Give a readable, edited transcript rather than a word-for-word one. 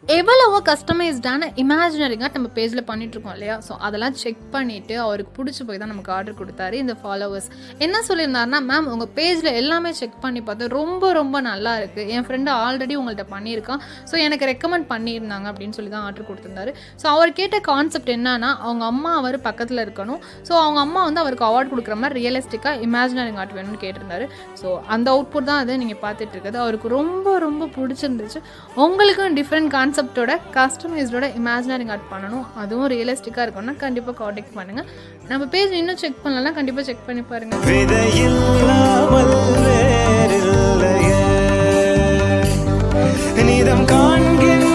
எவ்வளவோ கஸ்டமைஸ்டான இமேஜினரிங்காக நம்ம பேஜில் பண்ணிகிட்ருக்கோம் இல்லையா? ஸோ அதெல்லாம் செக் பண்ணிவிட்டு அவருக்கு பிடிச்சி போய் தான் நமக்கு ஆர்டர் கொடுத்தாரு இந்த ஃபாலோவர்ஸ். என்ன சொல்லியிருந்தாருன்னா, மேம் உங்கள் பேஜில் எல்லாமே செக் பண்ணி பார்த்தேன், ரொம்ப ரொம்ப நல்லா இருக்குது, என் ஃப்ரெண்டு ஆல்ரெடி உங்கள்கிட்ட பண்ணியிருக்கான், ஸோ எனக்கு ரெக்கமெண்ட் பண்ணியிருந்தாங்க அப்படின்னு சொல்லி தான் ஆர்டர் கொடுத்துருந்தாரு. ஸோ அவர் கேட்ட கான்செப்ட் என்னன்னா, அவங்க அம்மா அவர் பக்கத்தில் இருக்கணும், ஸோ அவங்க அம்மா வந்து அவருக்கு அவார்ட் கொடுக்குற மாதிரி ரியலிஸ்டிக்காக இமேஜினரிங் ஆர்ட் வேணும்னு கேட்டிருந்தாரு. ஸோ அந்த அவுட்புட் தான் அதை நீங்கள் பார்த்துட்டு இருக்குது. அவருக்கு ரொம்ப ரொம்ப பிடிச்சிருந்துச்சு. உங்களுக்கும் டிஃப்ரெண்ட் கான்செப்டோட கஸ்டமைஸ்டோட இமேஜினரிங் ஆர்ட் பண்ணணும், அதுவும் ரியலிஸ்டிக்காக இருக்கும்னா கண்டிப்பாக காண்டாக்ட் பண்ணுங்கள். நம்ம பேஜ் இன்னும் செக் பண்ணலன்னா கண்டிப்பாக செக் பண்ணி பாருங்கள். நீதம் காண்கின்ற